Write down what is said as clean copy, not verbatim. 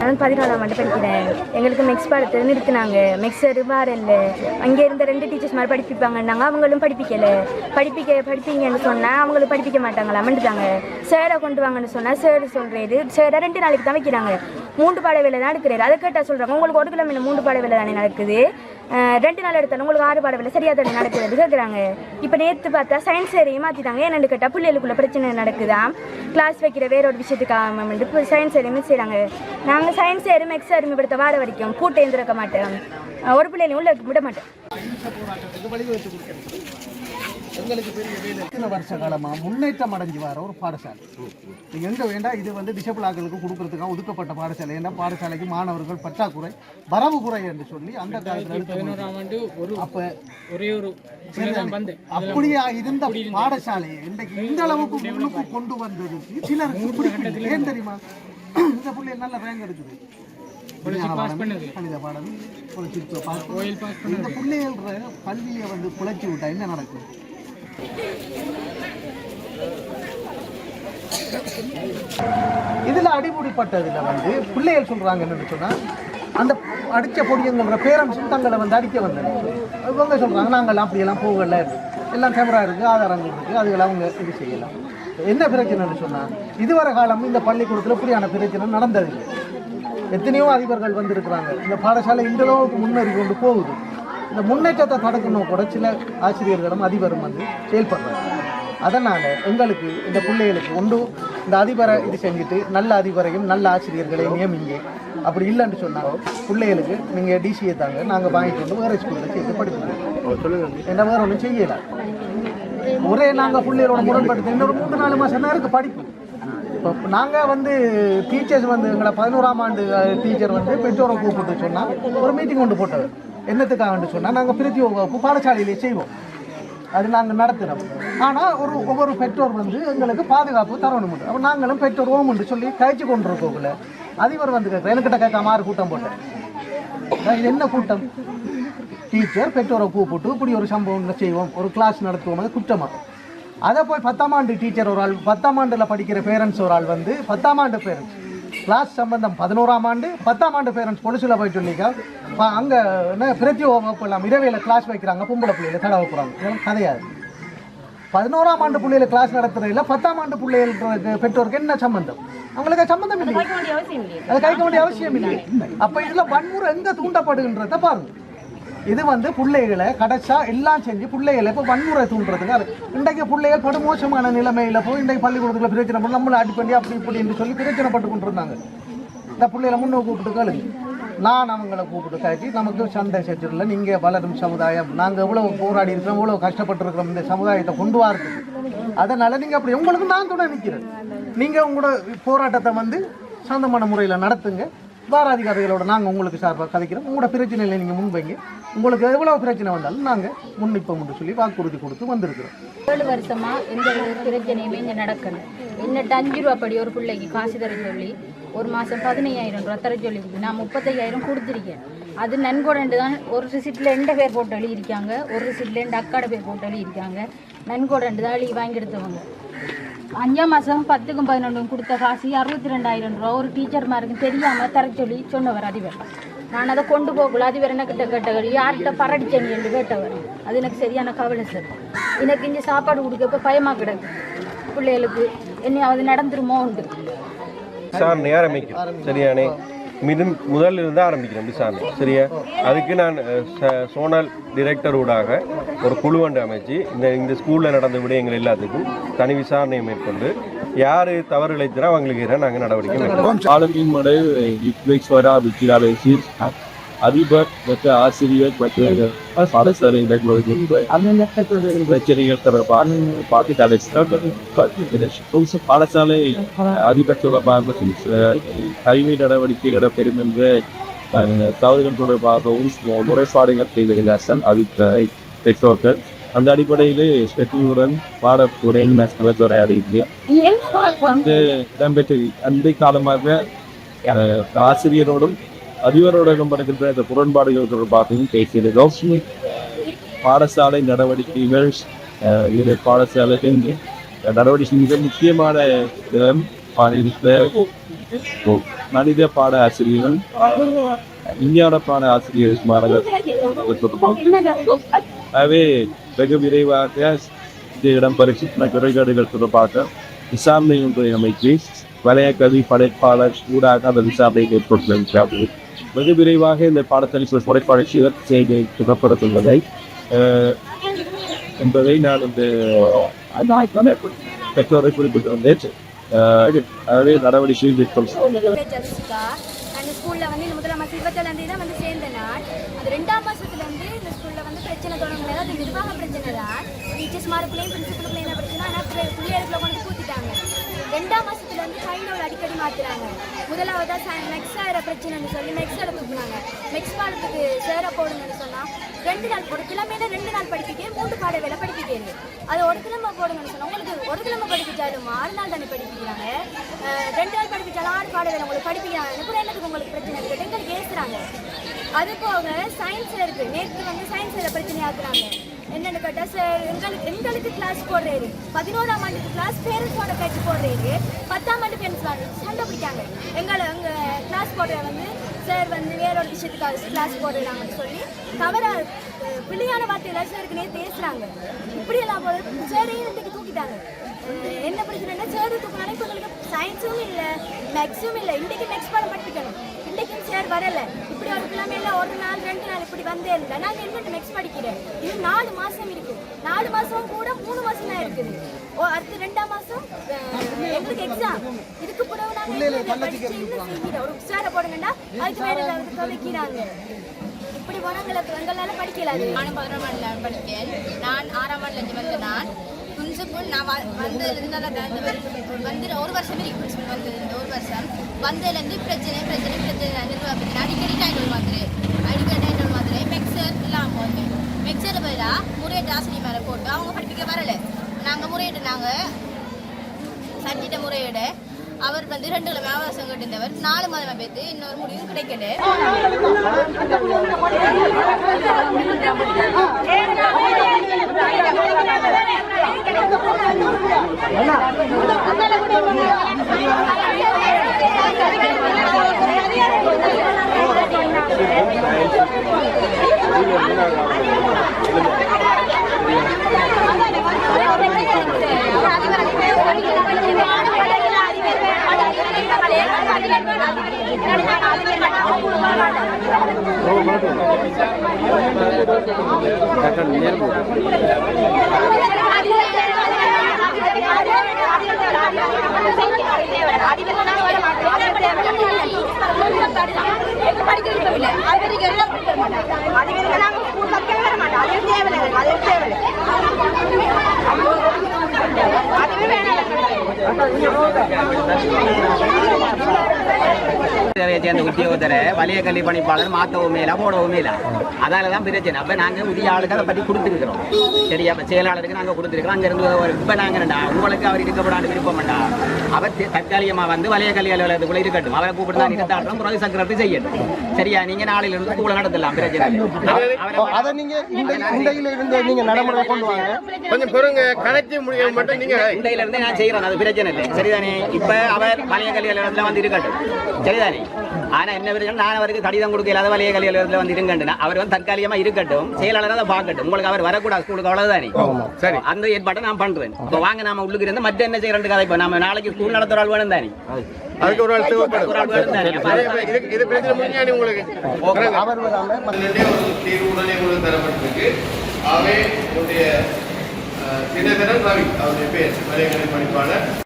நான் 14ஆம் ஆண்டு படிக்கிறேன். எங்களுக்கு மெக்ஸ் பாடத்தை நிறுத்தினாங்க. மெக்ஸர் வேறு இல்லை. அங்கே இருந்த 2 டீச்சர்ஸ் மாதிரி படிப்பிப்பாங்கன்னாங்க. அவங்களும் படிப்பீங்கன்னு சொன்னால் அவங்களும் படிப்பிக்க மாட்டாங்களாமன்ட்டாங்க. சேரை கொண்டு வாங்கன்னு சொன்னால் சேரு சொல்கிறாரு. சேரை 2 நாளைக்கு தான் வைக்கிறாங்க. 3 பாட வேலை தான் எடுக்கிறாரு. அதை கேட்டால் சொல்கிறாங்க உங்களுக்கு 1 கிலோமீட்டர் 3 பாட வேலை தானே நடக்குது, 2 நாள் எடுத்தாலும் உங்களுக்கு 6 பாட வேலை சரியாக தானே நடக்குது கேட்குறாங்க. இப்போ நேற்று பார்த்தா சயின்ஸ் சேரையும் மாற்றிட்டாங்க. ஏன்னு கேட்டால் பிள்ளைகளுக்குள்ள பிரச்சனை நடக்குதான், கிளாஸ் வைக்கிற வேற ஒரு விஷயத்துக்காக இப்போ சயின்ஸ் சேரையும் செய்கிறாங்க. நாங்கள் சயின்ஸ் சேரும் எக்ஸ் சேரும் இப்படி வார வரைக்கும் கூட்டை எழுந்திருக்க மாட்டோம். ஒரு பிள்ளைகளையும் உள்ள விட மாட்டோம். எங்களுக்கு பெரிய வேலை இத்தனை வருஷ காலமாக முன்னேற்றம் அடைஞ்சு வர ஒரு பாடசாலை. நீங்கள் எங்கே வேண்டாம், இது வந்து டிசபிள் ஆக்களுக்கு கொடுக்கறதுக்காக ஒதுக்கப்பட்ட பாடசாலை. ஏன்னா பாடசாலைக்கு மாணவர்கள் பற்றாக்குறை, வரவு குறை என்று சொல்லி அந்த காலத்தில் அப்போ ஒரே ஒரு அப்படியா இருந்த பாடசாலையை இன்றைக்கு இந்த அளவுக்கு முன்னுக்கு கொண்டு வந்ததுக்கு சிலருக்கு பிடிக்கல. ஏன் தெரியுமா? இந்த பிள்ளை நல்ல ரேங்க் எடுக்குது, கணித பாடம், இந்த பிள்ளைகள் கல்வியை வந்து குலைச்சி விட்டா என்ன நடக்கும்? இதுல அடிமுடிப்பட்டதுல வந்து பிள்ளைகள் சொல்றாங்க என்னன்னு சொன்னா, அந்த அடிச்ச பொடியங்கிற பேரண்ட்ஸும் தங்களை வந்து அடிக்க வந்தது. இவங்க சொல்றாங்க நாங்கள்லாம் அப்படியெல்லாம் போகல, எல்லாம் கேமரா இருக்கு, ஆதாரங்கள் இருக்கு, அதுகளை அவங்க இது செய்யலாம். என்ன பிரச்சனைன்னு சொன்னா, இதுவரை காலம் இந்த பள்ளிக்கூடத்தில் இப்படியான பிரச்சனை நடந்ததில்லை. எத்தனையோ அதிபர்கள் வந்திருக்கிறாங்க. இந்த பாடசாலை இந்த அளவுக்கு முன்னேறி கொண்டு போகுது. இந்த முன்னேற்றத்தை தடுக்கணும் கூட சில ஆசிரியர்களும் அதிபரும் வந்து செயல்படுறாங்க. அதனால் எங்களுக்கு இந்த பிள்ளைகளுக்கு ஒன்று இந்த அதிபரை இது செஞ்சுட்டு நல்ல அதிபரையும் நல்ல ஆசிரியர்களையும் நியமிங்க. அப்படி இல்லைன்னு சொன்னாலும் பிள்ளைகளுக்கு நீங்கள் டிசியை தாங்க, நாங்கள் வாங்கிட்டு வந்து வேறு ஸ்கூலில் சேர்த்து படிப்போம். என்ன வேறு ஒன்றும் செய்யலாம். ஒரே நாங்கள் பிள்ளைகளோட முரண்படுத்த இன்னொரு 3-4 மாதம் தான் இருக்குது படிப்பு. இப்போ நாங்கள் வந்து டீச்சர்ஸ் வந்து எங்களை 11ஆம் ஆண்டு டீச்சர் வந்து பெற்றோரை கூப்பிட்டு சொன்னால் ஒரு மீட்டிங் கொண்டு போட்டவர். என்னத்துக்காகன்னு சொன்னால் நாங்கள் பிரத்யேக வகுப்பு பாடசாலையிலே செய்வோம், அது நாங்கள் நடத்துகிறோம். ஆனால் ஒவ்வொரு பெற்றோர் வந்து எங்களுக்கு பாதுகாப்பு தரணும். அப்போ நாங்களும் பெற்றோர் ஓமுன்னு சொல்லி கழிச்சு கொண்டு இருக்கோங்கள அதிபர் வந்து கேட்குறேன். என்கிட்ட கேட்காம 6 கூட்டம் போட்டேன். இது என்ன கூட்டம்? டீச்சர் பெற்றோரை கூப்பிட்டு இப்படி ஒரு சம்பவம் செய்வோம், ஒரு கிளாஸ் நடத்துவோம், அது குற்றமாக. அதை போய் 10ஆம் ஆண்டு டீச்சர் ஒரு ஆள், 10ஆம் ஆண்டில் படிக்கிற பேரண்ட்ஸ் ஒரு ஆள் வந்து 10ஆம் ஆண்டு பேரண்ட்ஸ் கிளாஸ் சம்பந்தம் 11ஆம் ஆண்டு 10ஆம் ஆண்டு பேரண்ட்ஸ் பொலிசில் போயிட்டு சொல்லிக்கா அங்கே என்ன பிரத்யேக வகுப்பு எல்லாம் இரவையில் கிளாஸ் வைக்கிறாங்க, பொம்பளை பிள்ளைகளை தடவை போகிறாங்க. இதெல்லாம் கிடையாது. 11ஆம் ஆண்டு பிள்ளைகளை கிளாஸ் நடத்துறதில்ல, 10ஆம் ஆண்டு பிள்ளைகளுக்கு பெற்றோருக்கு என்ன சம்பந்தம்? அவங்களுக்கு சம்பந்தம் இல்லை, அது கைக்க வேண்டிய அவசியம் இல்லை. அப்போ இதில் வன்முறை எங்கே தூண்டப்படுகின்றத பாருங்க. இது வந்து பிள்ளைகளை கடைச்சா எல்லாம் செஞ்சு பிள்ளைகளை இப்போ வன்முறை தூண்டுறதுங்க. இன்றைக்கு பிள்ளைகள் படுமோசமான நிலைமையில் போய் இன்றைக்கு பள்ளிக்கூடத்தில் பிரச்சனை பண்ணி நம்மளை அடிப்பண்டி அப்படி இப்படின்னு சொல்லி பிரச்சனை பட்டு கொண்டு இருந்தாங்க. இந்த பிள்ளைகளை முன்னே கூப்பிட்டு கேளுங்க. நான் அவங்களை கூப்பிட்டு காய்ச்சி நமக்கு சண்டை செஞ்சிடல, நீங்கள் வளரும் சமுதாயம், நாங்கள் எவ்வளோ போராடி இருக்கிறோம், எவ்வளோ கஷ்டப்பட்டுருக்கிறோம் இந்த சமுதாயத்தை கொண்டு வரது. அதனால் நீங்கள் அப்படி உங்களுக்கு நான் துணை நிற்கிறேன். நீங்கள் உங்களோட போராட்டத்தை வந்து சொந்தமான முறையில் நடத்துங்க. பாராதிகாரிகளோட நாங்கள் உங்களுக்கு சார்பாக கதைக்கிறோம். உங்களோட பிரச்சனையில் நீங்கள் முன்வைங்க. உங்களுக்கு எவ்வளோ பிரச்சனை வந்தாலும் நாங்கள் முன்னிப்போம்னு சொல்லி வாக்குறுதி கொடுத்து வந்திருக்கிறோம். 7 வருஷமாக எந்த ஒரு பிரச்சனையுமே இங்கே நடக்கல. என்னட்டு 5 ரூபா படி ஒரு பிள்ளைக்கு காசு தர சொல்லி ஒரு மாதம் 15,000 ரூபா தர சொல்லி நான் 35,000 கொடுத்துருக்கேன். அது நன்கொடண்டு தான். ஒரு ரிசிப்டில் 2 பேர் போட்டு எழுதியிருக்காங்க, ஒரு ரிசிப்டில் 2 அக்காட பேர் போட்டு எழுதியிருக்காங்க. நன்கொடண்டு தான் எழுதி வாங்கி எடுத்தவங்க. 5ஆம் மாதம் 10க்கும் 11க்கும் கொடுத்த காசு 62,000 ரூபா ஒரு டீச்சர்மாருக்கு தெரியாமல் தர சொல்லி சொன்னவர் அதிபர். நான் அதை கொண்டு போகல. அதிபர் என்ன கிட்ட கேட்டவர், யார்கிட்ட பரடிச்சேன் என்று கேட்டவர். அது எனக்கு சரியான கவலை சார். எனக்கு இங்கே சாப்பாடு கொடுக்க பயமாக கிடக்கு பிள்ளைகளுக்கு. என்னையாவது நடந்துருமோ உண்டு. விசாரணை ஆரம்பிக்கும் சரியானே, முதல்ல இருந்து ஆரம்பிக்கிறேன் விசாரணை சரியா. அதுக்கு நான் சோனல் டிரெக்டர் ஊடாக ஒரு குழு ஒன்று அமைச்சு இந்த ஸ்கூலில் நடந்த விடயங்கள் எல்லாத்துக்கும் தனி விசாரணையை மேற்கொண்டு யார் தவறு இழைத்தனா அவங்களுக்கு எதிராக நாங்கள் நடவடிக்கை ஆளுமின் மடை அதிபர் மற்ற ஆசிரியர் மற்ற பாடசாலை பிரச்சனைகள் தொடர்பான பாடசாலை அதிபர் தொடர்பாக கல்வி நடவடிக்கை இடம்பெறும் என்ற தவறுகள் தொடர்பாகவும் முறைப்பாடுகள் செய்திருந்தார்கள் அபிப்பிராய பெற்றோர்கள். அந்த அடிப்படையில் பெற்றோருடன் பாடத்துறையில் இடம்பெற்று அந்த காலமாக ஆசிரியரோடும் அதிபரோடும் படுகின்ற இந்த முரண்பாடுகள் தொடர்பாகவும் பேசியிருந்தோம். பாடசாலை நடவடிக்கைகள் பாடசாலை நடவடிக்கை மிக முக்கியமான மனித பாட ஆசிரியர்கள் விஞ்ஞான பாட ஆசிரியர் ஆகவே வெகு விரைவாக இந்த இடம்பெறுகின்ற குறைபாடுகள் தொடர்பாக விசாரணை ஒன்றை அமைத்து வலய கல்வி படைப்பாளர் ஊடாக அந்த விசாரணை மேற்கொண்டிருக்கிறார்கள். வெகு விரைவாக இந்த பாடத்தளிப்பு படைப்பாளர் செய்தி துணப்படுத்துவதை என்பதை நான் இந்த பெற்றோரை குறிப்பிட்டு வந்தேன். ஆகவே நடவடிக்கை மேற்கொள்கிறேன். ஜெசிகா அந்த ஸ்கூலில் வந்து இந்த முதலாம் மாதம் 27ஆம் தான் வந்து சேர்ந்த நாள். அது 2ஆம் மாதத்துலேருந்து இந்த ஸ்கூலில் வந்து பிரச்சனை தொடங்குனது. அது நிர்வாக பிரச்சனை தான். டீச்சர்ஸ் மார்க்குள்ளேயும் பிரின்சிபலுக்குள்ளேயும் என்ன பிரச்சனை, ஆனால் பிள்ளைகளுக்குள்ள கொண்டு கூத்திட்டாங்க. 2ஆம் மாதத்துலேருந்து ஃபைனல் அடிக்கடி மாற்றுறாங்க. முதலாவதாக மெக்ஸ் ஆகிற பிரச்சனைன்னு சொல்லி மெக்ஸ் எடுத்துக்கினாங்க. மெக்ஸ் பாடத்துக்கு சேர போடுங்கன்னு சொன்னால் 2 நாள் ஒரு கிழமையில 2 நாள் படிப்பிக்க 3 பாட வேலை படிப்பிக்கிறது. அது ஒரு கிழமை போடுங்கன்னு சொன்னால் உங்களுக்கு ஒரு கிழமை படிப்பிச்சாலும் 6 நாள் தானே படிப்பிக்கிறாங்க. 2 நாள் படிப்பிச்சாலும் 6 பாட வேலை உங்களுக்கு படிப்பிக்கிறாங்க. அப்புறம் என்னதுக்கு உங்களுக்கு பிரச்சனை இருக்குது எங்களுக்கு பேசுகிறாங்க. அது போக சயின்ஸில் இருக்குது. நேற்று வந்து சயின்ஸில் பிரச்சனை ஆக்குறாங்க. என்னென்னு கேட்டால் சார் எங்களுக்கு கிளாஸ் போடுறாரு. 11ஆம் ஆண்டுக்கு கிளாஸ் பேரண்ட்ஸோட பேச்சு போடுறாரு. 10ஆம் ஆண்டு பேரண்ட்ஸ் சண்டை பிடிக்காங்க. எங்கள் கிளாஸ் போடுற வந்து சார் வந்து வேற ஒரு விஷயத்துக்கு கிளாஸ் போடுறாங்கன்னு சொல்லி தவறாக பிள்ளையான வார்த்தையில் சாருக்கு நேற்று பேசுகிறாங்க. இப்படியெல்லாம் போல சேரையும் இன்றைக்கு தூக்கிட்டாங்க. என்ன பிரச்சனைன்னா சேரு தூக்கினாலே இப்போ உங்களுக்கு சயின்ஸும் இல்லை மேக்ஸும் இல்லை. இன்றைக்கு மேக்ஸ் பாடம் படிக்கணும். இன்றைக்கும் சார் வரலை. இப்படி ஒரு கிழமையில 1 நாள் 2 நாள் இப்படி வந்தே இல்லை. நாங்கள் என்ன மேக்ஸ் படிக்கிறேன். இது 4 மாதம் இருக்குது. 4 மாதம் கூட 3 மாதம் தான் இருக்குது. அடுத்து 2ஆம் மாதம் எங்களுக்கு எக்ஸாம். இதுக்கு பிறகு நாங்கள் படிச்சு ஒரு சாரை போடுங்கன்னா அதுக்கு வேறு ஏதாவது துவைக்கிறாங்க. இப்படி போனால் எங்களால் படிக்கலாது. நானும் 11ஆம் ஆண்டில் படித்தேன். நான் 6ஆம் ஆண்டில் வந்து நான் பிரின்சிபல் நான் வந்ததுலேருந்து வந்து 1 வருஷம் இருக்கு. பிரின்சிபல் வந்தது இந்த 1 வருஷம் வந்ததுலேருந்து பிரச்சனை நிர்வாகத்தில் அடிக்கடி டைட்டில் மாதிரி மெக்சர் இல்லாமல் வந்து மெக்சர் பதிலாக முறையீட்டு ஆசிரியர் மேலே போட்டு அவங்க படிப்பிக்க வரலை. நாங்கள் முறையிட்டு சட்டிட்ட முறையீடு அவர் வந்து 2 கிழமை அவகாசம் கேட்டிருந்தவர் 4 மாதமாக பேத்து இன்னொரு முடிவும் கிடைக்கல. சேர்ந்த உத்தியோகத்தரை வலய கல்வி பணிப்பாளர் மாற்றவும் மேலா போடவும் மேலா. அதால தான் பிரச்சனை. அப்போ நாங்கள் உரிய ஆளுக்கு அதை பற்றி கொடுத்துருக்கிறோம். சரியா? அப்போ செயலாளருக்கு நாங்கள் கொடுத்துருக்கிறோம். அங்கேருந்து இப்போ நாங்கள்டா உங்களுக்கு அவர் இருக்கப்படாது விருப்பம்டா. அவர் தற்காலிகமாக வந்து வலய கல்வி அலுவலகத்துக்குள்ள இருக்கட்டும். அவரை கூப்பிட்டு தான் நிறுத்தாட்டம் புரதி சக்கரத்தை செய்யட்டும். சரியா? நீங்கள் நாளையிலிருந்து கூட நடத்தலாம். பிரச்சனை அதை நீங்கள் நடைமுறை கொண்டு வாங்க. கொஞ்சம் பொறுங்க, கணக்கு முடிய மட்டும் நீங்கள் இருந்து நான் செய்கிறேன். அது பிரச்சனை இல்லை. சரிதானே? இப்போ அவர் வலய கல்வி அலுவலகத்தில் வந்து இருக்கட்டும். சரிதானே? ஆனால் என்ன பிரச்சனை, நான் அவருக்கு கடிதம் கொடுக்க இல்லாத வலய கல்வி அலுவலகத்தில் வந்து இருங்கண்டுனா அவர் வந்து தற்காலிகமாக இருக்கட்டும். செயலாளர் அதை பார்க்கட்டும். உங்களுக்கு அவர் வரக்கூடாது ஸ்கூலுக்கு, அவ்வளவுதானே? சரி, அந்த ஏற்பாட்டை நான் பண்ணுறேன். இப்போ வாங்க நாம உள்ளுக்கு இருந்து மற்ற என்ன செய்யறேன் கதை. இப்போ நம்ம நாளைக்கு ஸ்கூல் நடத்துற ஆள் வேணும் தானே? அதுக்கு ஒரு ஆள் தேவைப்படும். இது பிரச்சனை முடிஞ்சானே உங்களுக்கு தீர்வு உடனே உங்களுக்கு தரப்பட்டிருக்கு. ஆகவே உங்களுடைய தினகரன் ரவி அவருடைய பேர் வலய கல்வி பணிப்பாளர்